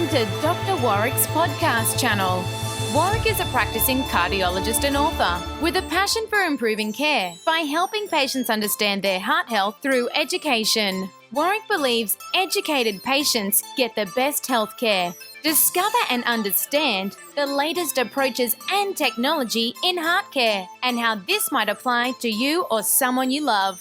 Welcome to Dr. Warrick's podcast channel. Warrick is a practicing cardiologist and author with a passion for improving care by helping patients understand their heart health through education. Warrick believes educated patients get the best health care. Discover and understand the latest approaches and technology in heart care and how this might apply to you or someone you love.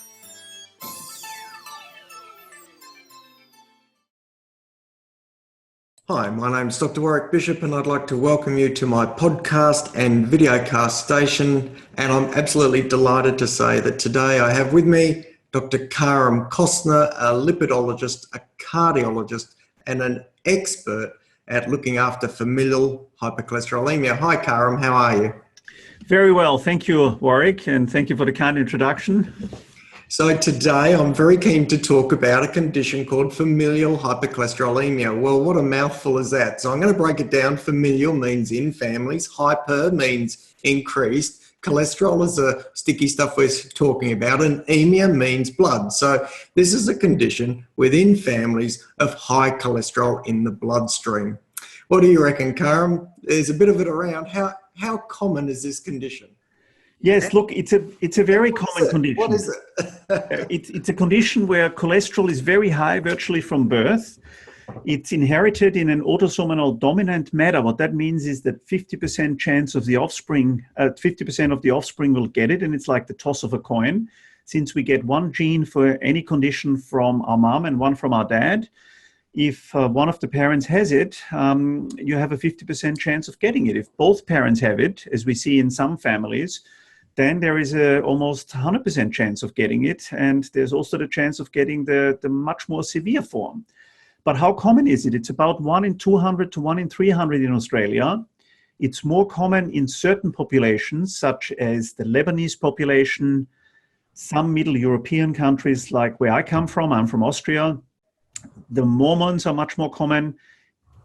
Hi, my name is Dr. Warrick Bishop and I'd like to welcome you to my podcast and videocast station, and I'm absolutely delighted to say that today I have with me Dr. Karim Kostner, a lipidologist, a cardiologist and an expert at looking after familial hypercholesterolemia. Hi Karim, how are you? Very well, thank you Warrick, and thank you for the kind introduction. So today I'm very keen to talk about a condition called familial hypercholesterolemia. Well, what a mouthful is that? So I'm going to break it down. Familial means in families, hyper means increased, cholesterol is the sticky stuff we're talking about, and emia means blood. So this is a condition within families of high cholesterol in the bloodstream. What do you reckon, Karim? There's a bit of it around. How common is this condition? Yes, look, it's a very common condition. What is it? It's a condition where cholesterol is very high virtually from birth. It's inherited in an autosomal dominant manner. What that means is that 50% chance of the offspring, 50% of the offspring will get it, and it's like the toss of a coin. Since we get one gene for any condition from our mom and one from our dad, if one of the parents has it, you have a 50% chance of getting it. If both parents have it, as we see in some families, then there is a almost 100% chance of getting it, and there's also the chance of getting the much more severe form. But how common is it? It's about 1 in 200 to 1 in 300 in Australia. It's more common in certain populations, such as the Lebanese population, some Middle European countries like where I come from. I'm from Austria. The Mormons are much more common.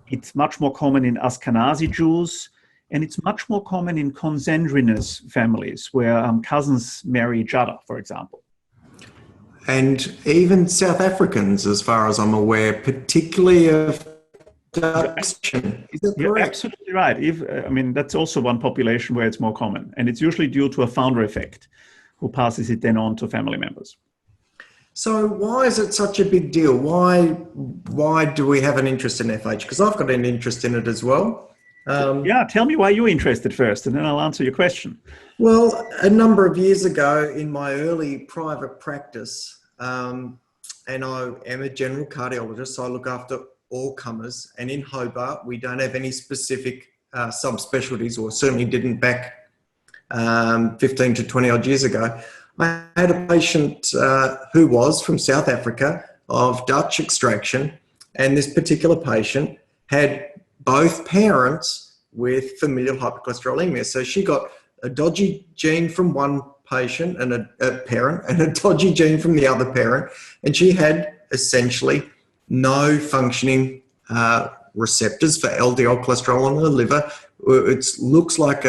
It's much more common in Ashkenazi Jews. And it's much more common in consanguineous families where cousins marry each other, for example. And even South Africans, as far as I'm aware, particularly of Dutch. Is that correct? You're absolutely right. That's also one population where it's more common. And it's usually due to a founder effect who passes it then on to family members. So why is it such a big deal? Why do we have an interest in FH? Because I've got an interest in it as well. Tell me why you're interested first, and then I'll answer your question. Well, a number of years ago in my early private practice, and I am a general cardiologist, so I look after all comers, and in Hobart we don't have any specific subspecialties, or certainly didn't back 15 to 20 odd years ago. I had a patient who was from South Africa of Dutch extraction, and this particular patient had both parents with familial hypercholesterolemia. So she got a dodgy gene from one patient and a parent, and a dodgy gene from the other parent, and she had essentially no functioning receptors for LDL cholesterol in her liver. It looks like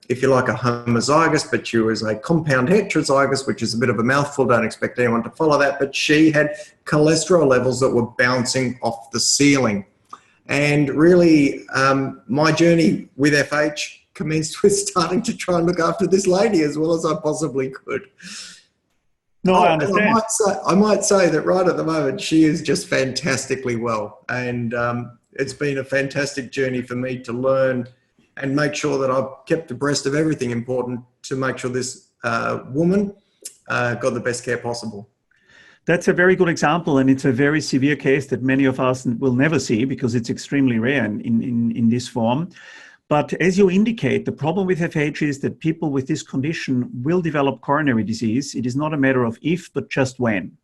if you like, a homozygous, but she was a compound heterozygous, which is a bit of a mouthful. Don't expect anyone to follow that, but she had cholesterol levels that were bouncing off the ceiling. And really, my journey with FH commenced with starting to try and look after this lady as well as I possibly could. No, I understand. I might say that right at the moment, she is just fantastically well. And it's been a fantastic journey for me to learn and make sure that I've kept abreast of everything important to make sure this woman got the best care possible. That's a very good example, and it's a very severe case that many of us will never see because it's extremely rare in this form. But as you indicate, the problem with FH is that people with this condition will develop coronary disease. It is not a matter of if, but just when.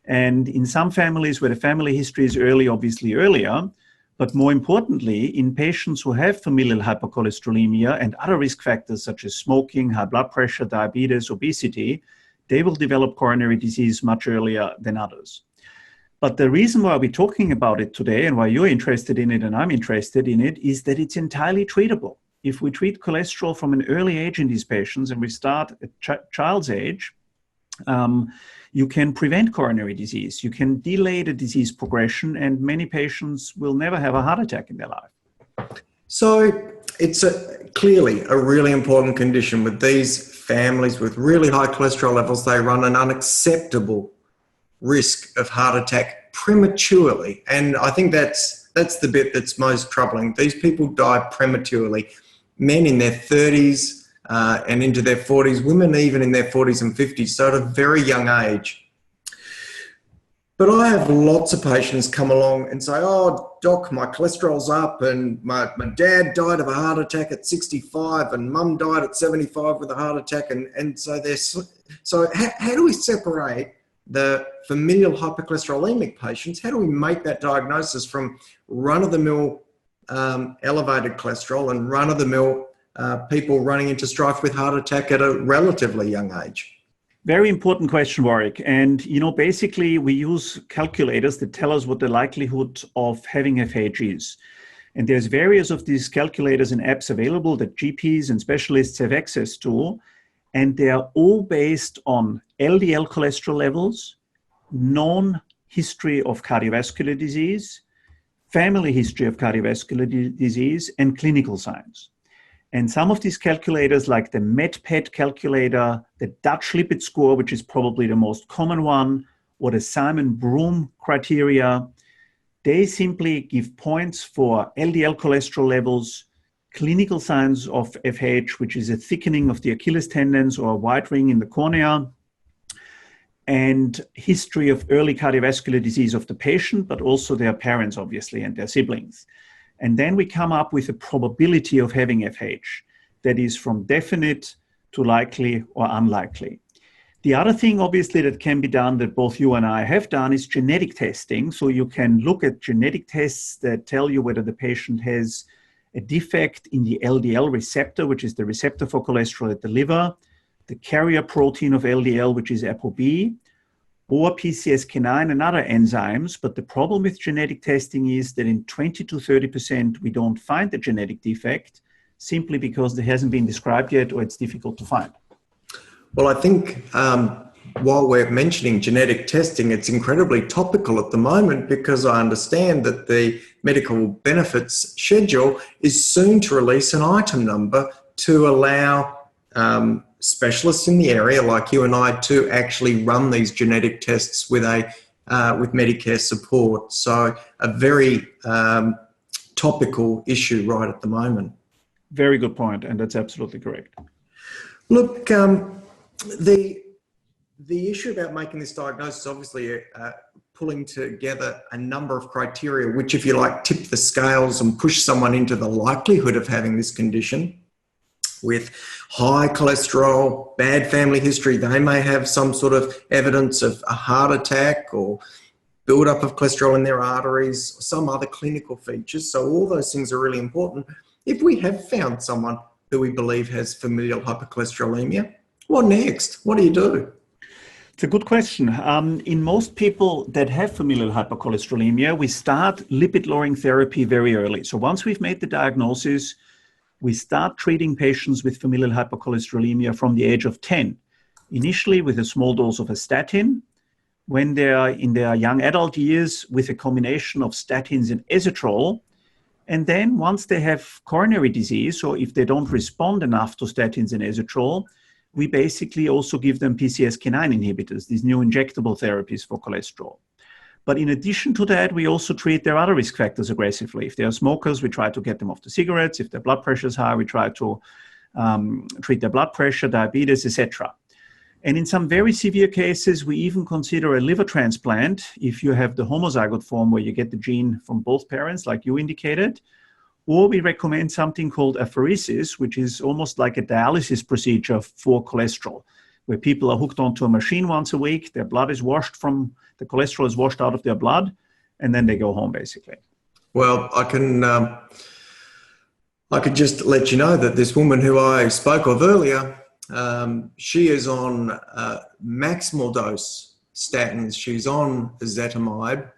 And in some families where the family history is early, obviously earlier, but more importantly, in patients who have familial hypercholesterolemia and other risk factors such as smoking, high blood pressure, diabetes, obesity, they will develop coronary disease much earlier than others. But the reason why we're talking about it today and why you're interested in it and I'm interested in it is that it's entirely treatable. If we treat cholesterol from an early age in these patients and we start at child's age, you can prevent coronary disease. You can delay the disease progression, and many patients will never have a heart attack in their life. So it's clearly a really important condition. With these families with really high cholesterol levels, they run an unacceptable risk of heart attack prematurely. And I think that's the bit that's most troubling. These people die prematurely. Men in their 30s and into their 40s, women even in their 40s and 50s, so at a very young age. But I have lots of patients come along and say, oh, doc, my cholesterol's up and my dad died of a heart attack at 65 and mum died at 75 with a heart attack. And so how do we separate the familial hypercholesterolemic patients? How do we make that diagnosis from run-of-the-mill elevated cholesterol and run-of-the-mill people running into strife with heart attack at a relatively young age? Very important question, Warrick. And, basically we use calculators that tell us what the likelihood of having FH is. And there's various of these calculators and apps available that GPs and specialists have access to. And they are all based on LDL cholesterol levels, known history of cardiovascular disease, family history of cardiovascular disease, and clinical signs. And some of these calculators, like the MedPet calculator, the Dutch lipid score, which is probably the most common one, or the Simon-Broom criteria, they simply give points for LDL cholesterol levels, clinical signs of FH, which is a thickening of the Achilles tendons or a white ring in the cornea, and history of early cardiovascular disease of the patient, but also their parents, obviously, and their siblings. And then we come up with a probability of having FH that is from definite to likely or unlikely. The other thing, obviously, that can be done that both you and I have done is genetic testing. So you can look at genetic tests that tell you whether the patient has a defect in the LDL receptor, which is the receptor for cholesterol at the liver, the carrier protein of LDL, which is ApoB, or PCSK9 and other enzymes. But the problem with genetic testing is that in 20 to 30%, we don't find the genetic defect simply because it hasn't been described yet or it's difficult to find. Well, I think while we're mentioning genetic testing, it's incredibly topical at the moment because I understand that the medical benefits schedule is soon to release an item number to allow specialists in the area like you and I to actually run these genetic tests with Medicare support. So a very topical issue right at the moment. Very good point, and that's absolutely correct. Look, the issue about making this diagnosis, obviously pulling together a number of criteria, which, if you like, tip the scales and push someone into the likelihood of having this condition. With high cholesterol, bad family history, they may have some sort of evidence of a heart attack or buildup of cholesterol in their arteries, or some other clinical features. So all those things are really important. If we have found someone who we believe has familial hypercholesterolemia, what next? What do you do? It's a good question. In most people that have familial hypercholesterolemia, we start lipid-lowering therapy very early. So once we've made the diagnosis, we start treating patients with familial hypercholesterolemia from the age of 10, initially with a small dose of a statin. When they are in their young adult years, with a combination of statins and ezetrol. And then once they have coronary disease, or if they don't respond enough to statins and ezetrol, we basically also give them PCSK9 inhibitors, these new injectable therapies for cholesterol. But in addition to that, we also treat their other risk factors aggressively. If they are smokers, we try to get them off the cigarettes. If their blood pressure is high, we try to treat their blood pressure, diabetes, etc. And in some very severe cases, we even consider a liver transplant if you have the homozygote form where you get the gene from both parents, like you indicated. Or we recommend something called apheresis, which is almost like a dialysis procedure for cholesterol, where people are hooked onto a machine once a week, their blood is washed the cholesterol is washed out of their blood, and then they go home, basically. Well, I could just let you know that this woman who I spoke of earlier, she is on maximal dose statins. She's on ezetimibe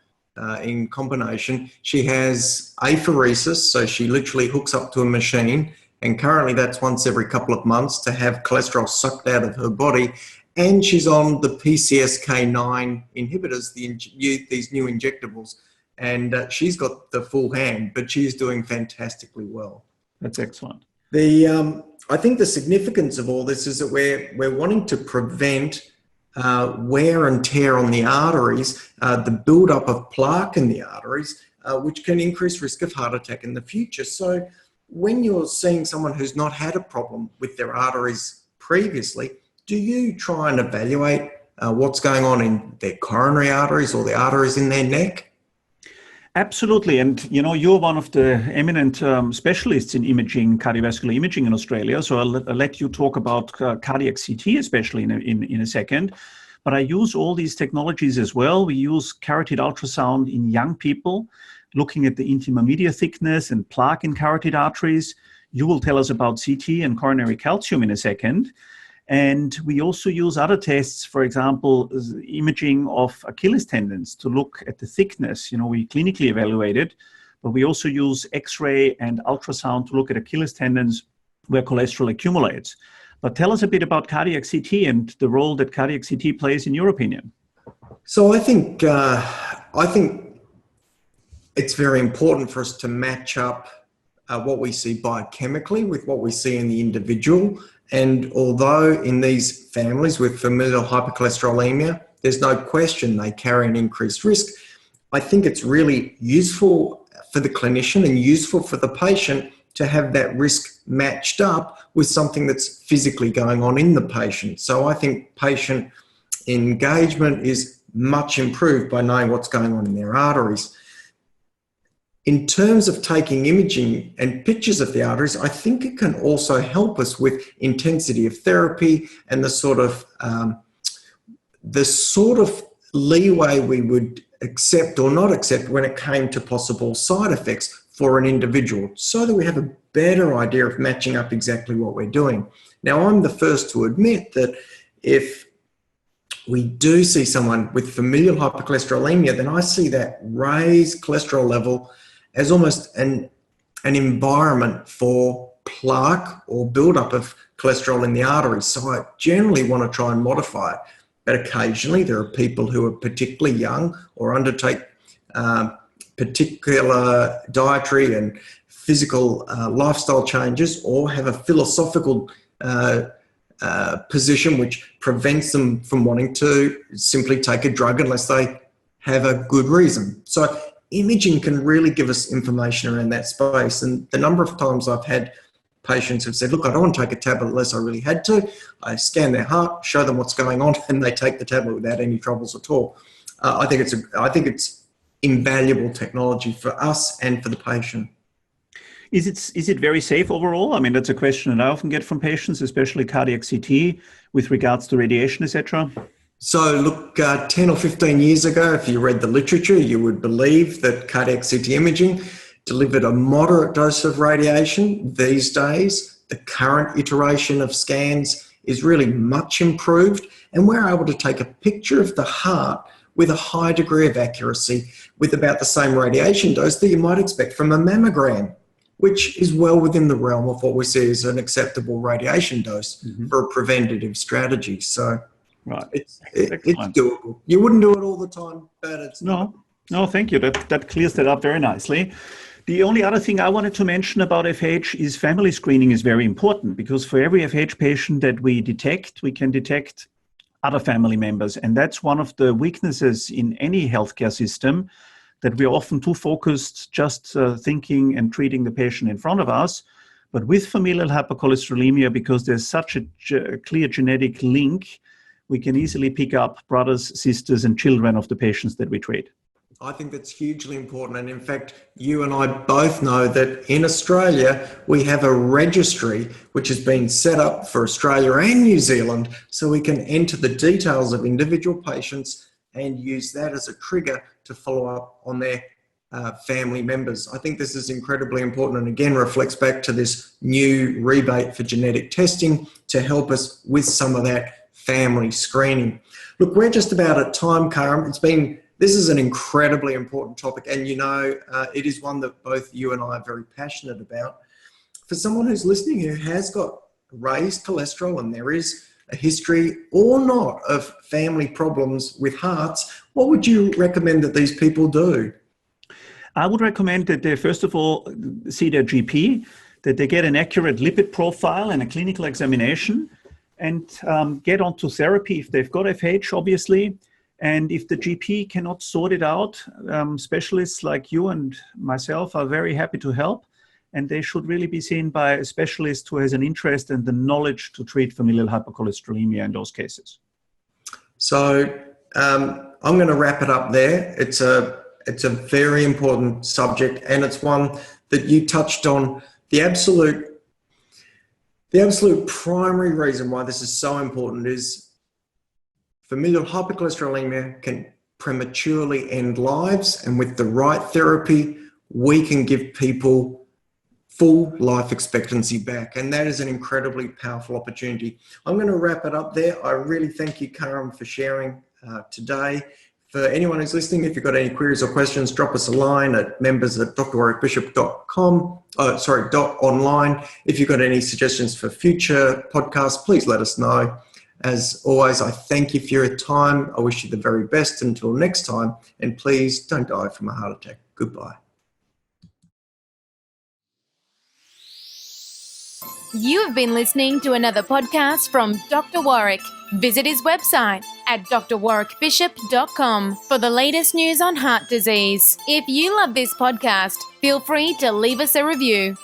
in combination. She has apheresis, so she literally hooks up to a machine, and currently that's once every couple of months to have cholesterol sucked out of her body. and she's on the PCSK9 inhibitors, these new injectables, and she's got the full hand, but she's doing fantastically well. That's excellent. I think the significance of all this is that we're wanting to prevent wear and tear on the arteries, the buildup of plaque in the arteries, which can increase risk of heart attack in the future. So when you're seeing someone who's not had a problem with their arteries previously, do you try and evaluate what's going on in their coronary arteries or the arteries in their neck? Absolutely. And, you know, you're one of the eminent specialists in imaging, cardiovascular imaging in Australia. So I'll let you talk about cardiac CT, especially in a second. But I use all these technologies as well. We use carotid ultrasound in young people, looking at the intima media thickness and plaque in carotid arteries. You will tell us about CT and coronary calcium in a second. And we also use other tests, for example, imaging of Achilles tendons to look at the thickness. You know, we clinically evaluate it, but we also use X-ray and ultrasound to look at Achilles tendons where cholesterol accumulates. But tell us a bit about cardiac CT and the role that cardiac CT plays in your opinion. So I think it's very important for us to match up what we see biochemically with what we see in the individual. And although in these families with familial hypercholesterolaemia, there's no question they carry an increased risk, I think it's really useful for the clinician and useful for the patient to have that risk matched up with something that's physically going on in the patient. So I think patient engagement is much improved by knowing what's going on in their arteries. In terms of taking imaging and pictures of the arteries, I think it can also help us with intensity of therapy and the sort of leeway we would accept or not accept when it came to possible side effects for an individual, so that we have a better idea of matching up exactly what we're doing. Now, I'm the first to admit that if we do see someone with familial hypercholesterolemia, then I see that raised cholesterol level as almost an environment for plaque or buildup of cholesterol in the arteries. So I generally want to try and modify it. But occasionally there are people who are particularly young or undertake particular dietary and physical lifestyle changes, or have a philosophical position which prevents them from wanting to simply take a drug unless they have a good reason. So imaging can really give us information around that space. And the number of times I've had patients who've said, look, I don't want to take a tablet unless I really had to. I scan their heart, show them what's going on, and they take the tablet without any troubles at all. I think it's invaluable technology for us and for the patient. Is it very safe overall? I mean, that's a question that I often get from patients, especially cardiac CT, with regards to radiation, etc. So look, 10 or 15 years ago, if you read the literature, you would believe that cardiac CT imaging delivered a moderate dose of radiation. These days, the current iteration of scans is really much improved, and we're able to take a picture of the heart with a high degree of accuracy with about the same radiation dose that you might expect from a mammogram, which is well within the realm of what we see as an acceptable radiation dose for a preventative strategy. So right. It's doable. You wouldn't do it all the time, but it's No, thank you. That clears that up very nicely. The only other thing I wanted to mention about FH is family screening is very important, because for every FH patient that we detect, we can detect other family members. And that's one of the weaknesses in any healthcare system, that we're often too focused just thinking and treating the patient in front of us. But with familial hypercholesterolemia, because there's such a clear genetic link, we can easily pick up brothers, sisters, and children of the patients that we treat. I think that's hugely important. And in fact, you and I both know that in Australia, we have a registry which has been set up for Australia and New Zealand, so we can enter the details of individual patients and use that as a trigger to follow up on their family members. I think this is incredibly important, and again reflects back to this new rebate for genetic testing to help us with some of that family screening. Look, we're just about at time, Karam. This is an incredibly important topic, and it is one that both you and I are very passionate about. For someone who's listening who has got raised cholesterol and there is a history or not of family problems with hearts, what would you recommend that these people do? I would recommend that they, first of all, see their GP, that they get an accurate lipid profile and a clinical examination, and get onto therapy if they've got FH, obviously. And if the GP cannot sort it out, specialists like you and myself are very happy to help. And they should really be seen by a specialist who has an interest and the knowledge to treat familial hypercholesterolemia in those cases. So I'm going to wrap it up there. It's a very important subject, and it's one that you touched on. The absolute primary reason why this is so important is familial hypercholesterolemia can prematurely end lives, and with the right therapy, we can give people full life expectancy back, and that is an incredibly powerful opportunity. I'm going to wrap it up there. I really thank you, Karam, for sharing today. For anyone who's listening, if you've got any queries or questions, drop us a line at members@drwarrickbishop.com. .online. If you've got any suggestions for future podcasts, please let us know. As always, I thank you for your time. I wish you the very best until next time, and please don't die from a heart attack. Goodbye. You have been listening to another podcast from Dr. Warrick. Visit his website at drwarrickbishop.com for the latest news on heart disease. If you love this podcast, feel free to leave us a review.